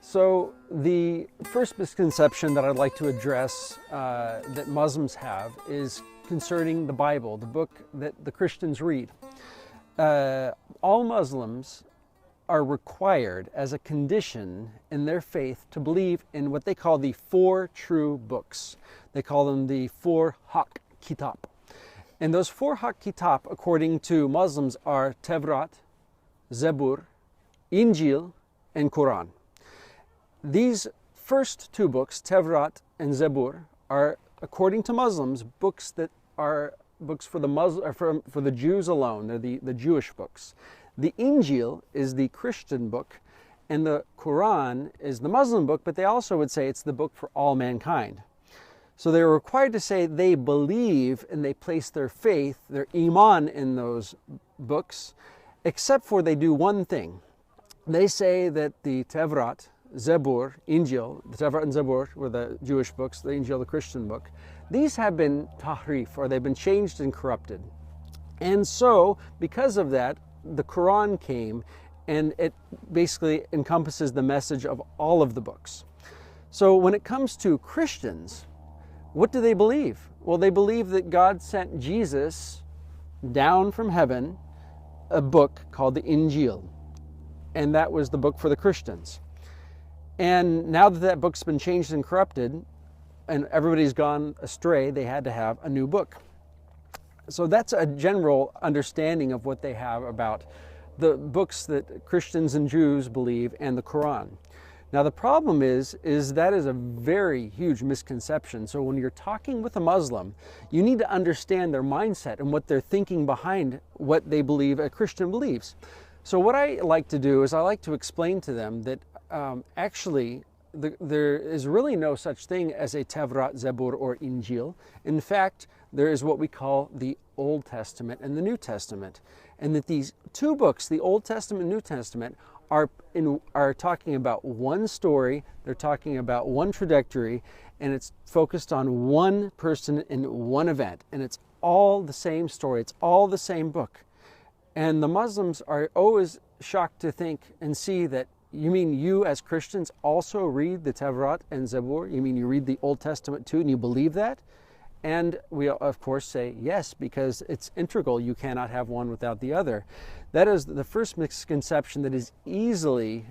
So the first misconception that I'd like to address that Muslims have is concerning the Bible, the book that the Christians read. All Muslims are required as a condition in their faith to believe in what they call the four true books. They call them the four Haq Kitab. And those four Haq Kitab, according to Muslims, are Tevrat, Zabur, Injil, and Quran. These first two books, Tevrat and Zabur, are, according to Muslims, books that are books for the Jews alone. They're the Jewish books. The Injil is the Christian book, and the Quran is the Muslim book, but they also would say it's the book for all mankind. So they're required to say they believe and they place their faith, their iman in those books, except for they do one thing. They say that the Tevrat, Zabur, Injil, the Tevrat and Zabur were the Jewish books, the Injil, the Christian book. These have been tahrif, or they've been changed and corrupted. And so, because of that, the Quran came, and it basically encompasses the message of all of the books. So when it comes to Christians, what do they believe? Well, they believe that God sent Jesus down from heaven a book called the Injil, and that was the book for the Christians. And now that that book's been changed and corrupted, and everybody's gone astray, they had to have a new book. So that's a general understanding of what they have about the books that Christians and Jews believe and the Quran. Now the problem is that is a very huge misconception. So when you're talking with a Muslim, you need to understand their mindset and what they're thinking behind what they believe a Christian believes. So what I like to do is I like to explain to them that actually there is really no such thing as a Tevrat, Zabur, or Injil. In fact, there is what we call the Old Testament and the New Testament. And that these two books, the Old Testament and New Testament, are talking about one story, they're talking about one trajectory, and it's focused on one person in one event. And it's all the same story, it's all the same book. And the Muslims are always shocked to think and see that, you mean you as Christians also read the Tevrat and Zabur? You mean you read the Old Testament too and you believe that? And we of course say yes, because it's integral. You cannot have one without the other. That is the first misconception that is easily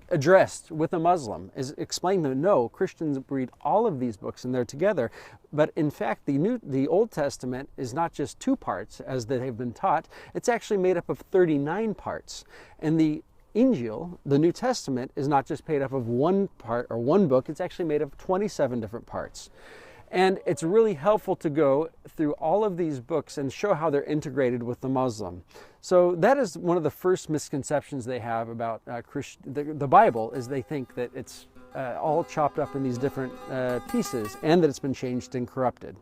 addressed with a Muslim, is explain to them, no, Christians read all of these books and they're together. But in fact, the Old Testament is not just two parts as they have been taught. It's actually made up of 39 parts. And the Injil, the New Testament, is not just made up of one part or one book, it's actually made up of 27 different parts. And it's really helpful to go through all of these books and show how they're integrated with the Muslim. So that is one of the first misconceptions they have about the Bible, is they think that it's all chopped up in these different pieces and that it's been changed and corrupted.